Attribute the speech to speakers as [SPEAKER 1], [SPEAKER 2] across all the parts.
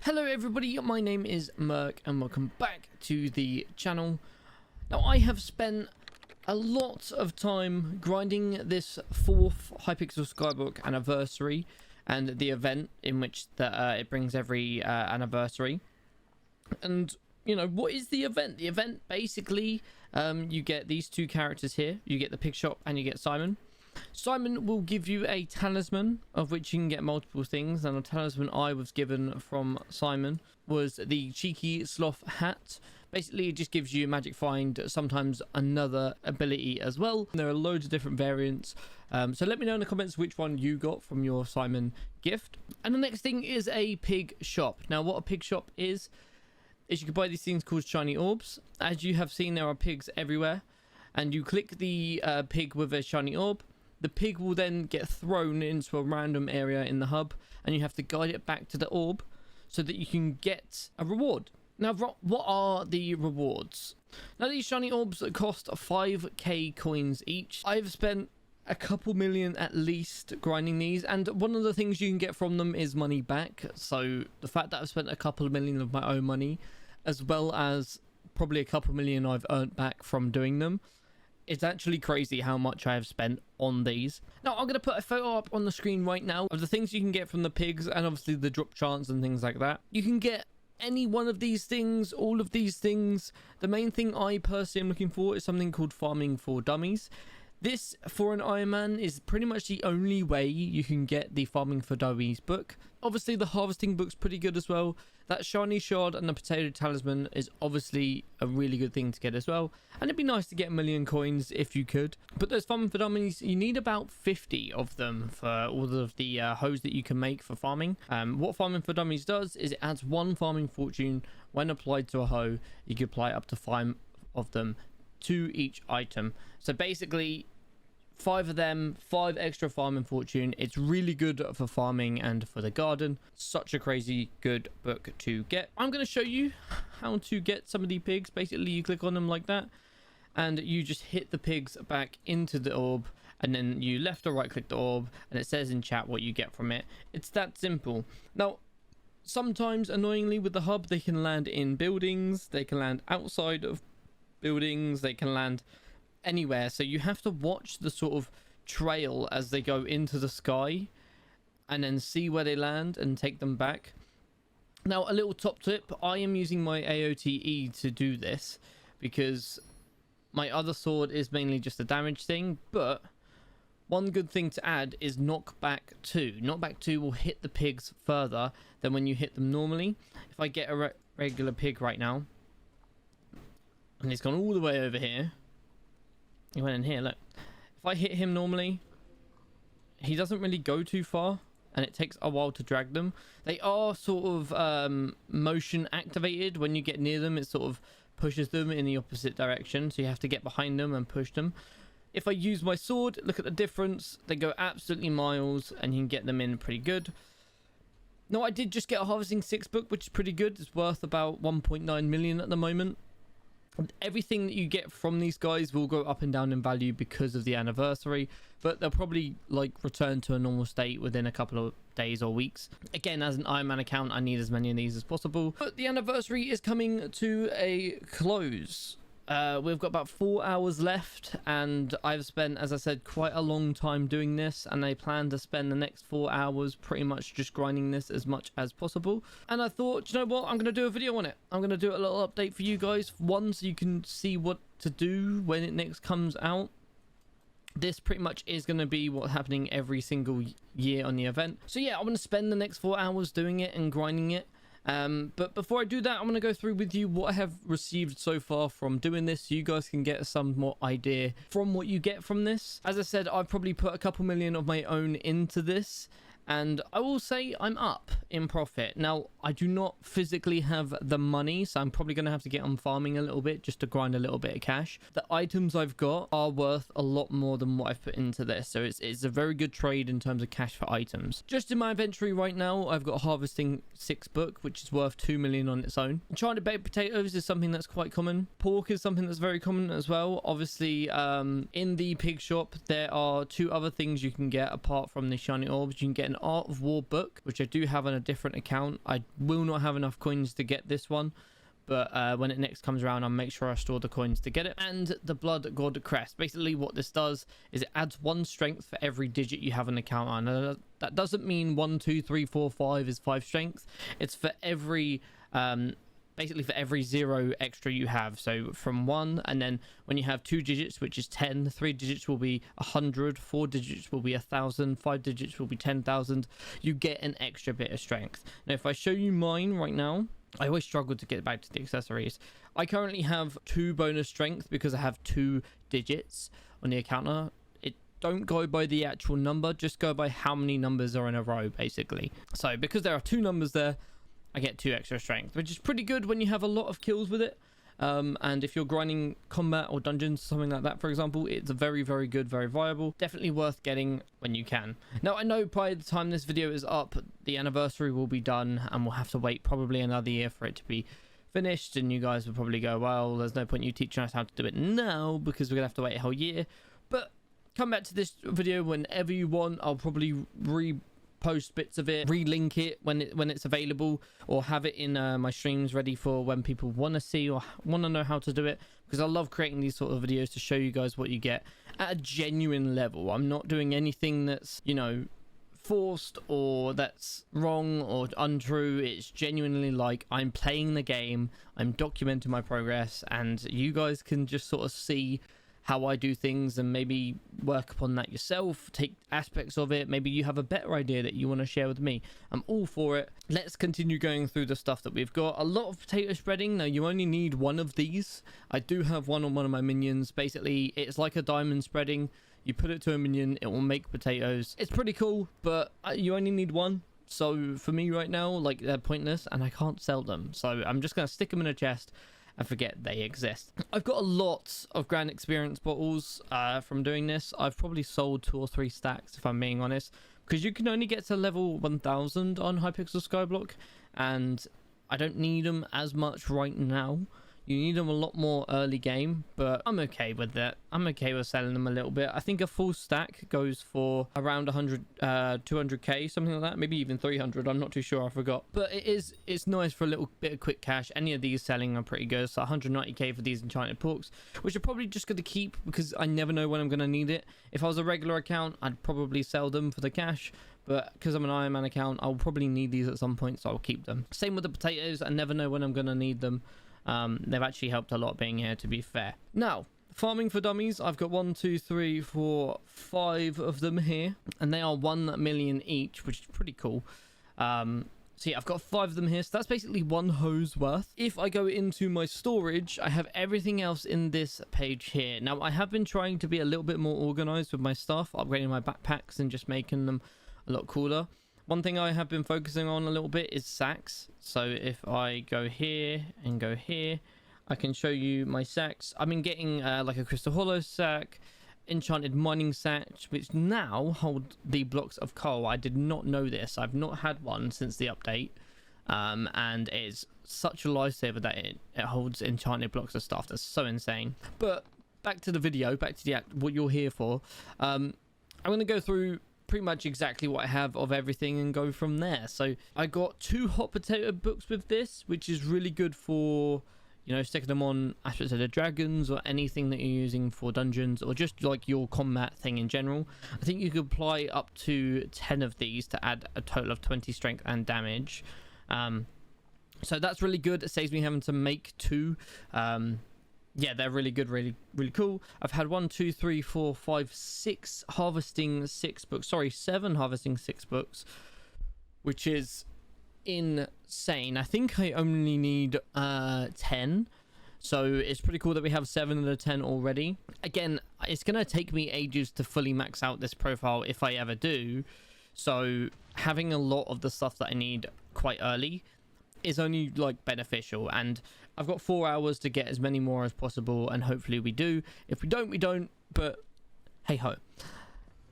[SPEAKER 1] Hello everybody, my name is Merc and welcome back to the channel. Now I have spent a lot of time grinding this 4th Hypixel Skyblock anniversary and the event in which it brings every anniversary. And you know, what is the event? The event basically, you get these two characters here. You get the pig shop and you get Simon. Simon will give you a talisman, of which you can get multiple things, and the talisman I was given from Simon was the cheeky sloth hat. Basically it just gives you magic find, sometimes another ability as well. There are loads of different variants, so let me know in the comments which one you got from your Simon gift. And the next thing is a pig shop. Now what a pig shop is you can buy these things called shiny orbs. As you have seen, there are pigs everywhere, and you click the pig with a shiny orb. The pig will then get thrown into a random area in the hub, and you have to guide it back to the orb so that you can get a reward. Now, what are the rewards? Now, these shiny orbs cost 5k coins each. I've spent a couple million at least grinding these, and one of the things you can get from them is money back. So the fact that I've spent a couple of million of my own money, as well as probably a couple million I've earned back from doing them, it's actually crazy how much I have spent on these. Now, I'm going to put a photo up on the screen right now of the things you can get from the pigs, and obviously the drop chance and things like that. You can get any one of these things, all of these things. The main thing I personally am looking for is something called Farming for Dummies. This, for an Iron Man, is pretty much the only way you can get the Farming for Dummies book. Obviously, the harvesting book's pretty good as well. That shiny shard and the potato talisman is obviously a really good thing to get as well. And it'd be nice to get 1 million coins if you could. But those Farming for Dummies, you need about 50 of them for all of the hoes that you can make for farming. What Farming for Dummies does is it adds 1 farming fortune when applied to a hoe. You can apply up to 5 of them to each item. So basically 5 of them, 5 extra farming fortune. It's really good for farming and for the garden. Such a crazy good book to get. I'm going to show you how to get some of the pigs. Basically you click on them like that and you just hit the pigs back into the orb, and then you left or right click the orb and it says in chat what you get from it. It's that simple. Now sometimes annoyingly with the hub, they can land in buildings, they can land outside of buildings, they can land anywhere, so you have to watch the sort of trail as they go into the sky and then see where they land and take them back. Now a little top tip, I am using my AOTE to do this because my other sword is mainly just a damage thing, but one good thing to add is knockback 2. Knockback 2 will hit the pigs further than when you hit them normally. If I get a regular pig right now, and he's gone all the way over here. He went in here, look. If I hit him normally, he doesn't really go too far, and it takes a while to drag them. They are sort of motion activated. When you get near them, it sort of pushes them in the opposite direction, so you have to get behind them and push them. If I use my sword, look at the difference. They go absolutely miles, and you can get them in pretty good. Now, I did just get a Harvesting 6 book, which is pretty good. It's worth about 1.9 million at the moment. Everything that you get from these guys will go up and down in value because of the anniversary, but they'll probably like return to a normal state within a couple of days or weeks. Again, as an Iron Man account, I need as many of these as possible. But the anniversary is coming to a close. We've got about 4 hours left, and I've spent, as I said, quite a long time doing this, and I plan to spend the next 4 hours pretty much just grinding this as much as possible. And I thought, you know what, I'm going to do a video on it. I'm going to do a little update for you guys, one, so you can see what to do when it next comes out. This pretty much is going to be what's happening every single year on the event. So yeah, I'm going to spend the next 4 hours doing it and grinding it. But before I do that, I'm going to go through with you what I have received so far from doing this, so you guys can get some more idea from what you get from this. As I said, I've probably put a couple million of my own into this, and I will say I'm up in profit. Now, I do not physically have the money, so I'm probably going to have to get on farming a little bit just to grind a little bit of cash. The items I've got are worth a lot more than what I've put into this, so it's a very good trade in terms of cash for items. Just in my inventory right now, I've got a Harvesting 6 book, which is worth 2 million on its own. Enchanted baked potatoes is something that's quite common. Pork is something that's very common as well. Obviously, in the pig shop, there are 2 other things you can get apart from the shiny orbs. You can get an Art of War book, which I do have on a different account. I will not have enough coins to get this one, but when it next comes around, I'll make sure I store the coins to get it. And the Blood God Crest. Basically what this does is it adds 1 strength for every digit you have an account on. That doesn't mean 1 2 3 4 5 is 5 strength. It's for every basically for every 0 extra you have. So from 1, and then when you have 2 digits, which is 10, 3 digits will be 100, 4 digits will be 1,000, 5 digits will be 10,000. You get an extra bit of strength. Now if I show you mine right now, I always struggle to get back to the accessories. I currently have 2 bonus strength because I have 2 digits on the account now. It don't go by the actual number, just go by how many numbers are in a row, basically. So because there are 2 numbers there, I get 2 extra strength, which is pretty good when you have a lot of kills with it. And if you're grinding combat or dungeons, something like that, for example, it's very, very good, very viable. Definitely worth getting when you can. Now, I know by the time this video is up, the anniversary will be done, and we'll have to wait probably another year for it to be finished. And you guys will probably go, well, there's no point you teaching us how to do it now because we're gonna have to wait a whole year. But come back to this video whenever you want. I'll probably post bits of it, relink it when it's available, or have it in my streams ready for when people want to see or want to know how to do it, because I love creating these sort of videos to show you guys what you get at a genuine level. I'm not doing anything that's, you know, forced or that's wrong or untrue. It's genuinely like I'm playing the game, I'm documenting my progress, and you guys can just sort of see how I do things and maybe work upon that yourself, take aspects of it. Maybe you have a better idea that you want to share with me. I'm all for it. Let's continue going through the stuff that we've got. A lot of potato spreading. Now, you only need 1 of these. I do have one on one of my minions. Basically, it's like a diamond spreading. You put it to a minion, it will make potatoes. It's pretty cool, but you only need 1. So for me right now, like, they're pointless and I can't sell them. So I'm just going to stick them in a chest and forget they exist. I've got a lot of grand experience bottles from doing this. I've probably sold 2 or 3 stacks, if I'm being honest, because you can only get to level 1000 on Hypixel Skyblock, and I don't need them as much right now. You need them a lot more early game, but I'm okay with that. I'm okay with selling them a little bit. I think a full stack goes for around 200k, something like that, maybe even 300. I'm not too sure, I forgot. But it's nice for a little bit of quick cash. Any of these selling are pretty good. So 190k for these enchanted porks, which I'm probably just going to keep because I never know when I'm going to need it. If I was a regular account, I'd probably sell them for the cash. But because I'm an IRONMAN account, I'll probably need these at some point, so I'll keep them. Same with the potatoes. I never know when I'm going to need them. They've actually helped a lot being here, to be fair. Now, farming for dummies, I've got 1 2 3 4 5 of them here, and they are 1 million each, which is pretty cool. So yeah, I've got 5 of them here, so that's basically 1 hose worth. If I go into my storage, I have everything else in this page here. Now, I have been trying to be a little bit more organized with my stuff, upgrading my backpacks and just making them a lot cooler. One thing I have been focusing on a little bit is sacks. So if I go here and go here, I can show you my sacks. I've been getting like a crystal hollow sack, enchanted mining sack, which now hold the blocks of coal. I did not know this. I've not had one since the update. And it's such a lifesaver that it holds enchanted blocks of stuff. That's so insane. But back to the video, back to what you're here for. I'm going to go through pretty much exactly what I have of everything and go from there. So I got 2 hot potato books with this, which is really good for, you know, sticking them on aspects of the dragons or anything that you're using for dungeons, or just like your combat thing in general. I think you could apply up to 10 of these to add a total of 20 strength and damage. So that's really good. It saves me having to make 2. Yeah, they're really good, really cool. I've had 1 2 3 4 5 6 harvesting 6 books. Sorry, 7 harvesting 6 books, which is insane. I think I only need 10, so it's pretty cool that we have 7 of the 10 already. Again, it's gonna take me ages to fully max out this profile if I ever do, so having a lot of the stuff that I need quite early is only like beneficial, and I've got 4 hours to get as many more as possible, and hopefully we do. If we don't, we don't, but hey ho.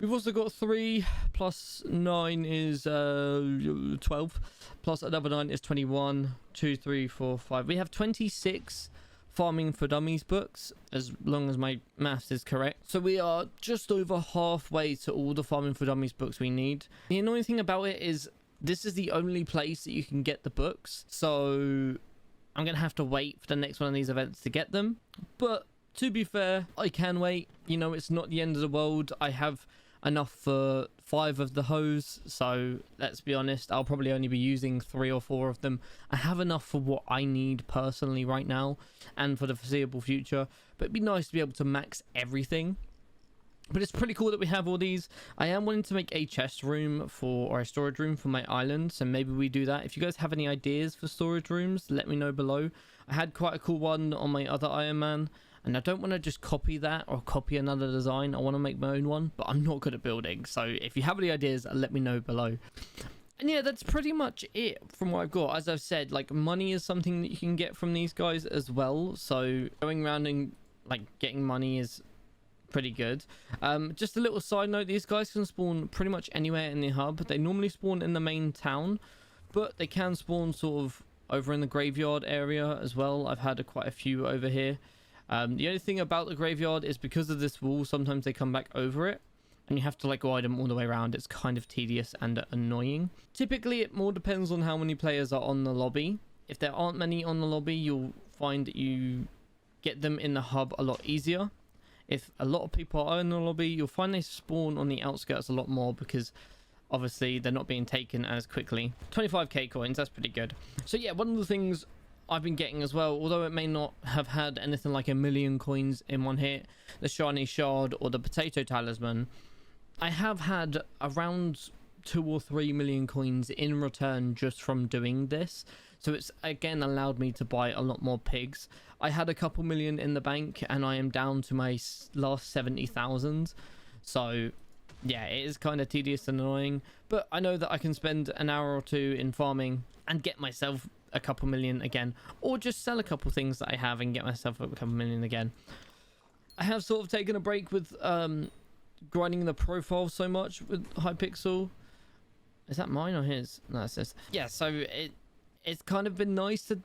[SPEAKER 1] We've also got 3 plus 9 is 12, plus another 9 is 21. 2 3 4 5. We have 26 Farming for Dummies books, as long as my maths is correct. So we are just over halfway to all the Farming for Dummies books we need. The annoying thing about it is this is the only place that you can get the books, so I'm gonna have to wait for the next one of these events to get them. But to be fair, I can wait. You know, it's not the end of the world. I have enough for 5 of the hose, so let's be honest, I'll probably only be using 3 or 4 of them. I have enough for what I need personally right now and for the foreseeable future, but it'd be nice to be able to max everything. But it's pretty cool that we have all these. I am wanting to make a chest room or a storage room for my island, so maybe we do that. If you guys have any ideas for storage rooms, let me know below. I had quite a cool one on my other Iron Man, and I don't want to just copy that or copy another design. I want to make my own one, but I'm not good at building. So if you have any ideas, let me know below. And yeah, that's pretty much it from what I've got. As I've said, like, money is something that you can get from these guys as well. So going around and like getting money is pretty good. Just a little side note, these guys can spawn pretty much anywhere in the hub. They normally spawn in the main town, but they can spawn sort of over in the graveyard area as well. I've had quite a few over here. The only thing about the graveyard is because of this wall, sometimes they come back over it and you have to like guide them all the way around. It's kind of tedious and annoying. Typically it more depends on how many players are on the lobby. If there aren't many on the lobby, you'll find that you get them in the hub a lot easier. If a lot of people are in the lobby, you'll find they spawn on the outskirts a lot more because obviously they're not being taken as quickly. 25k coins, that's pretty good. So yeah, one of the things I've been getting as well, although it may not have had anything like 1,000,000 coins in one hit, the shiny shard or the potato talisman, I have had around 2 or 3 million coins in return just from doing this. So it's again allowed me to buy a lot more pigs. I had a couple million in the bank and I am down to my last 70,000. So yeah, it is kind of tedious and annoying, but I know that I can spend an hour or two in farming and get myself a couple million again, or just sell a couple things that I have and get myself a couple million again. I have sort of taken a break with grinding the profile so much with Hypixel. Is that mine or his? No, it's his. Yeah, so it's kind of been nice to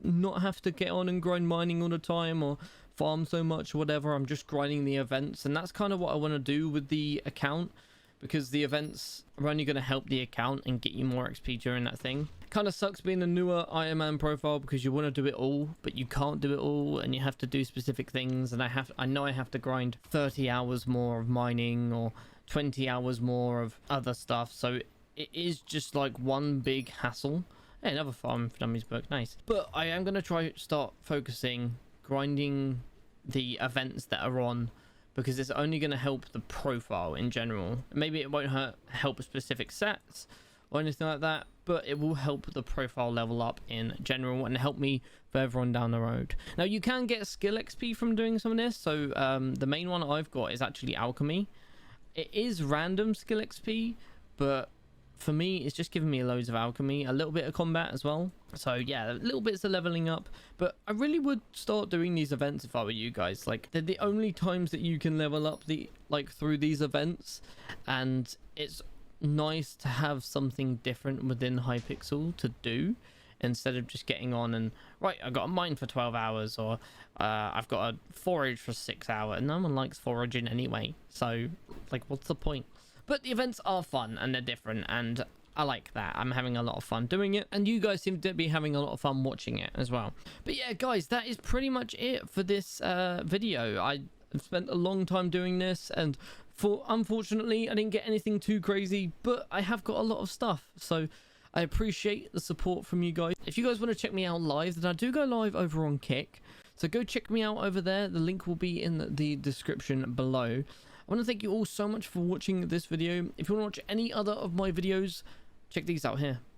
[SPEAKER 1] not have to get on and grind mining all the time or farm so much or whatever. I'm just grinding the events, and that's kind of what I want to do with the account, because the events are only going to help the account and get you more XP during that thing. Kind of sucks being a newer Iron Man profile because you want to do it all, but you can't do it all and you have to do specific things. And I know I have to grind 30 hours more of mining or 20 hours more of other stuff. So it is just like one big hassle. Hey, another Farm for Dummies book, nice. But I am going to start focusing grinding the events that are on, because it's only going to help the profile in general. Maybe it won't help specific sets or anything like that, but it will help the profile level up in general and help me further on down the road. Now, you can get skill XP from doing some of this. So the main one I've got is actually alchemy. It is random skill XP, but for me, it's just giving me loads of alchemy, a little bit of combat as well. So yeah, little bits of leveling up. But I really would start doing these events if I were you guys. Like, they're the only times that you can level up through these events, and it's nice to have something different within Hypixel to do, instead of just getting on and right, I got a mine for 12 hours, or I've got a forage for 6 hours. No one likes foraging anyway, so like, what's the point? But the events are fun and they're different, and I like that. I'm having a lot of fun doing it, and you guys seem to be having a lot of fun watching it as well. But yeah, guys, that is pretty much it for this video. I've spent a long time doing this, and unfortunately I didn't get anything too crazy, but I have got a lot of stuff, so I appreciate the support from you guys. If you guys want to check me out live, then I do go live over on Kick, so go check me out over there. The link will be in the description below. I want to thank you all so much for watching this video. If you want to watch any other of my videos, check these out here.